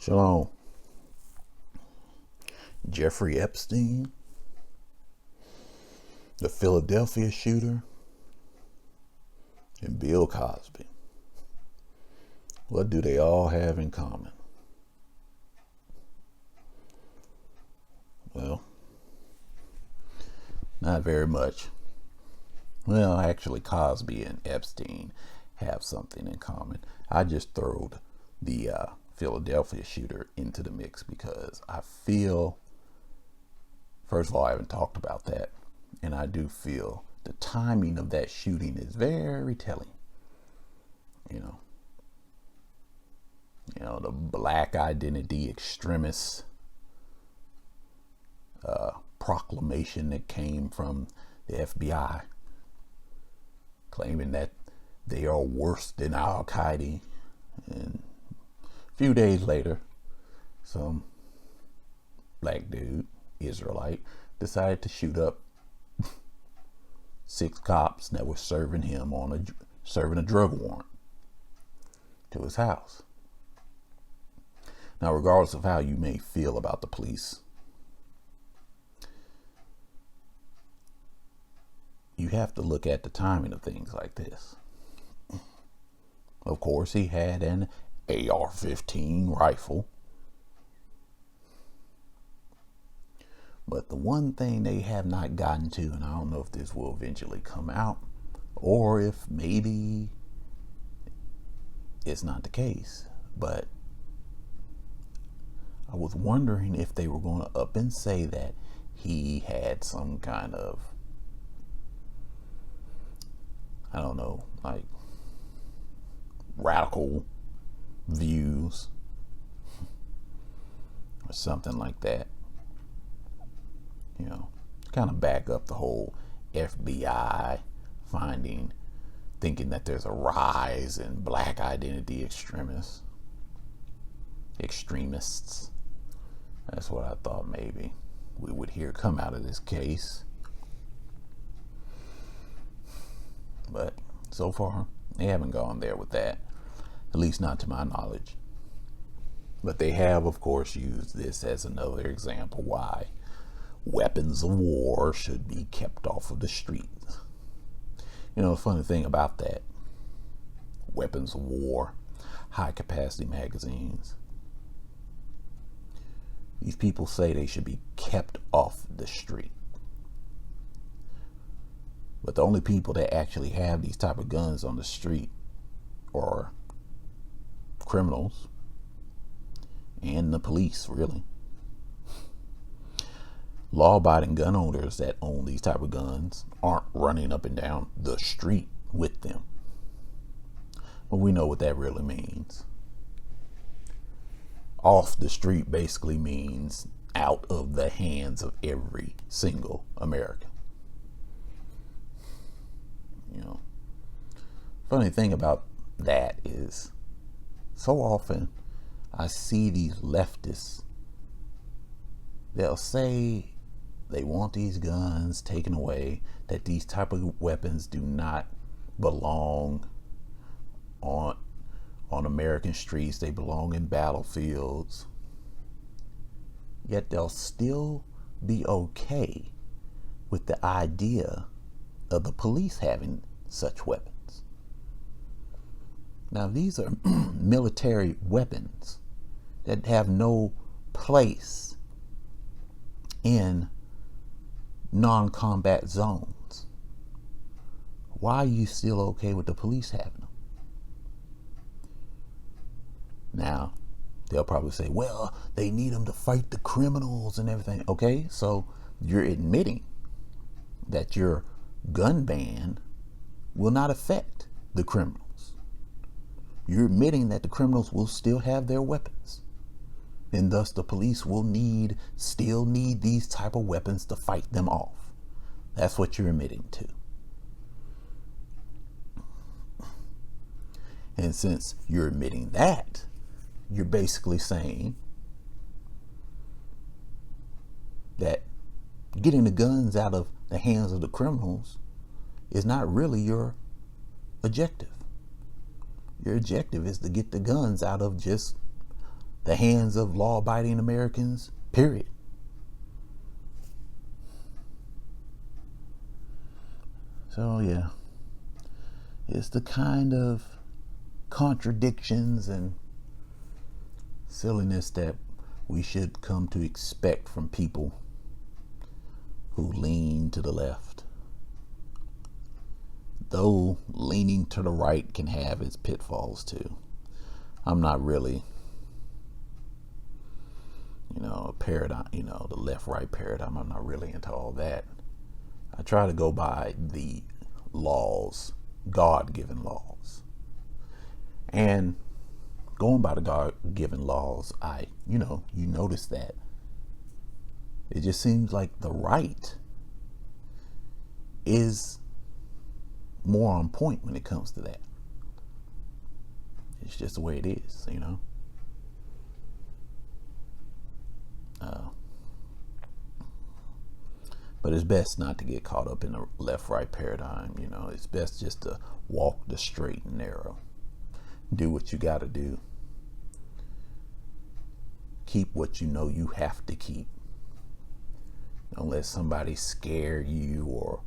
Shalom. Jeffrey Epstein, the Philadelphia shooter, and Bill Cosby. What do they all have in common? Well, not very much. Well, actually, Cosby and Epstein have something in common. I just throwed the Philadelphia shooter into the mix because I feel, first of all, I haven't talked about that, and I do feel the timing of that shooting is very telling. The black identity extremist proclamation that came from the FBI claiming that they are worse than Al Qaeda, and a few days later, some black dude, Israelite, decided to shoot up 6 cops that were serving him serving a drug warrant to his house. Now, regardless of how you may feel about the police, you have to look at the timing of things like this. Of course, he had an AR-15 rifle. But the one thing they have not gotten to, and I don't know if this will eventually come out, or if maybe it's not the case, but I was wondering if they were going to up and say that he had some kind of, I don't know, like radical views or something like that. Kind of back up the whole FBI thinking that there's a rise in black identity extremists. That's what I thought maybe we would hear come out of this case. But so far, they haven't gone there with that, at least not to my knowledge. But they have, of course, used this as another example why weapons of war should be kept off of the streets. The funny thing about that, weapons of war, high capacity magazines, these people say they should be kept off the street. But the only people that actually have these type of guns on the street are criminals and the police, really. Law-abiding gun owners that own these type of guns aren't running up and down the street with them. But we know what that really means. Off the street basically means out of the hands of every single American. Funny thing about that is so often I see these leftists, they'll say they want these guns taken away, that these type of weapons do not belong on American streets, they belong in battlefields. Yet they'll still be okay with the idea of the police having such weapons. Now, these are military weapons that have no place in non-combat zones. Why are you still okay with the police having them? Now, they'll probably say, well, they need them to fight the criminals and everything. Okay, so you're admitting that your gun ban will not affect the criminals. You're admitting that the criminals will still have their weapons, and thus the police will still need these type of weapons to fight them off. That's what you're admitting to. And since you're admitting that, you're basically saying that getting the guns out of the hands of the criminals is not really your objective. Your objective is to get the guns out of just the hands of law-abiding Americans, period. So yeah, it's the kind of contradictions and silliness that we should come to expect from people who lean to the left. Though leaning to the right can have its pitfalls too. I'm not really, a paradigm, the left-right paradigm. I'm not really into all that. I try to go by the laws, God-given laws. And going by the God-given laws, you notice that it just seems like the right is more on point when it comes to that. It's just the way it is, But it's best not to get caught up in the left-right paradigm. It's best just to walk the straight and narrow. Do what you got to do. Keep what you know you have to keep. Don't let somebody scare you or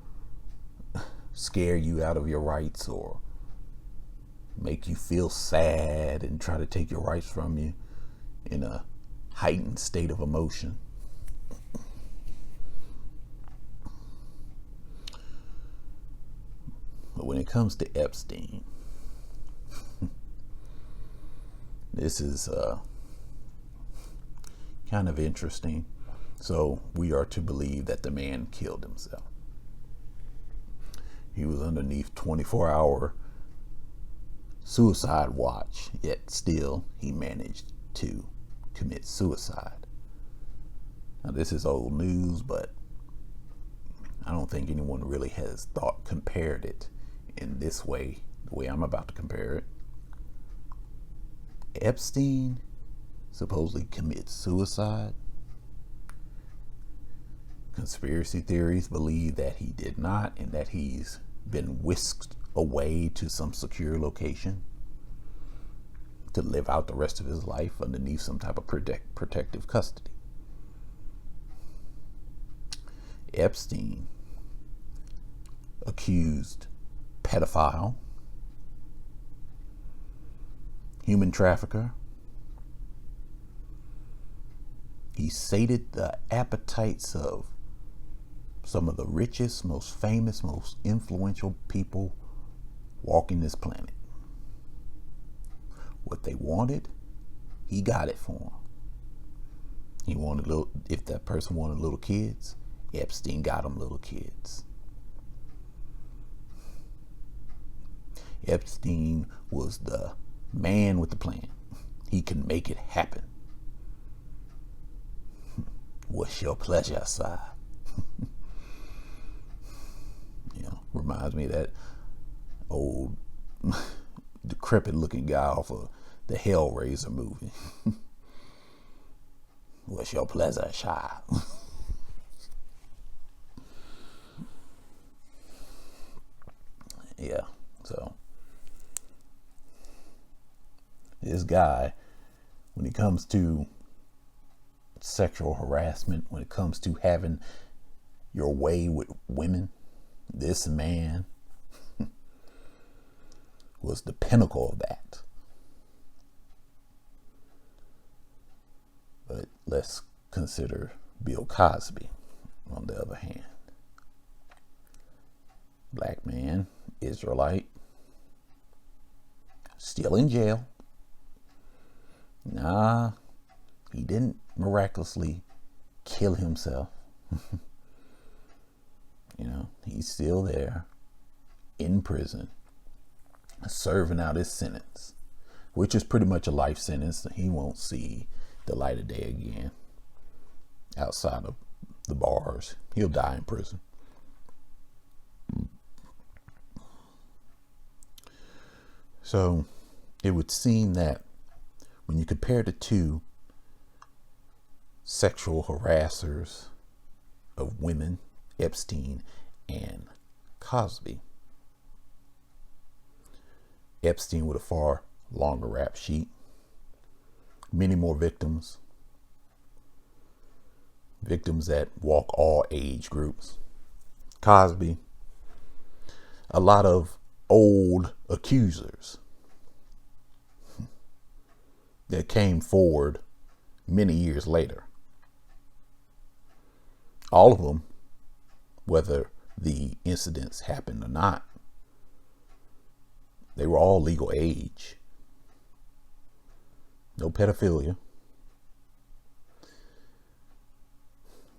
scare you out of your rights or make you feel sad and try to take your rights from you in a heightened state of emotion. But when it comes to Epstein, this is kind of interesting. So we are to believe that the man killed himself. He was underneath 24-hour suicide watch, yet still he managed to commit suicide. Now this is old news, but I don't think anyone really has compared it in this way, the way I'm about to compare it. Epstein supposedly commits suicide. Conspiracy theories believe that he did not and that he's been whisked away to some secure location to live out the rest of his life underneath some type of protective custody. Epstein, accused pedophile, human trafficker. He sated the appetites of some of the richest, most famous, most influential people walking this planet. What they wanted, he got it for them. He wanted if that person wanted little kids, Epstein got them little kids. Epstein was the man with the plan. He could make it happen. What's your pleasure, sir? Reminds me of that old decrepit looking guy off of the Hellraiser movie. What's your pleasure, child? Yeah, so this guy, when it comes to sexual harassment, when it comes to having your way with women, this man was the pinnacle of that. But let's consider Bill Cosby, on the other hand. Black man, Israelite, still in jail. Nah, he didn't miraculously kill himself. He's still there in prison, serving out his sentence, which is pretty much a life sentence. He won't see the light of day again outside of the bars. He'll die in prison. So it would seem that when you compare the two sexual harassers of women, Epstein and Cosby, Epstein with a far longer rap sheet, Many more victims. Victims that walk all age groups. Cosby. A lot of old accusers that came forward many years later. All of them, whether the incidents happened or not, they were all legal age. No pedophilia.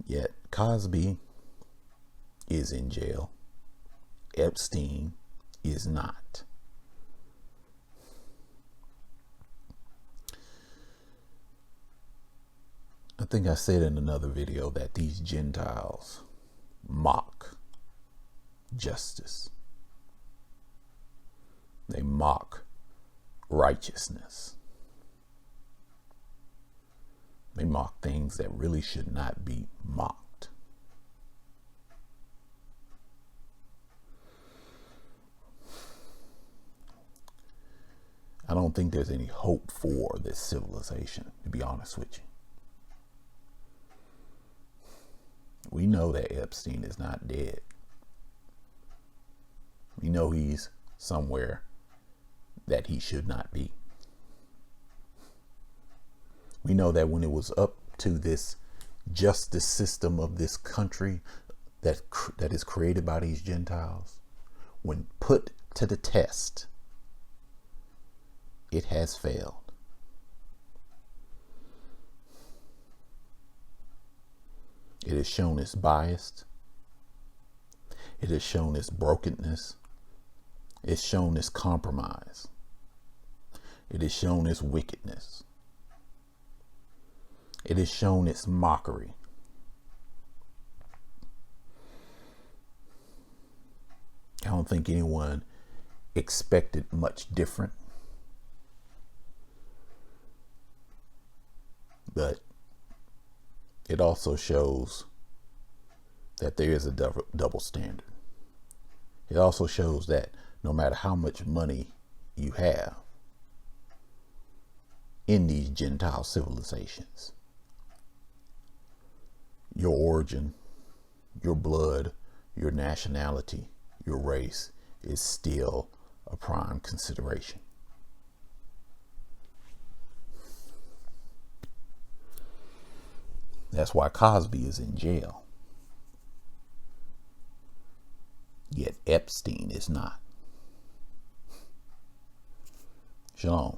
Yet Cosby is in jail. Epstein is not. I think I said in another video that these Gentiles mock justice. They mock righteousness. They mock things that really should not be mocked. I don't think there's any hope for this civilization, to be honest with you. We know that Epstein is not dead. We know he's somewhere that he should not be. We know that when it was up to this justice system of this country that is created by these Gentiles, when put to the test, it has failed. It has shown its bias. It has shown its brokenness. It's shown its compromise. It has shown its wickedness. It has shown its mockery. I don't think anyone expected much different. But it also shows that there is a double standard. It also shows that no matter how much money you have in these Gentile civilizations, your origin, your blood, your nationality, your race is still a prime consideration. That's why Cosby is in jail. Yet Epstein is not. Shalom.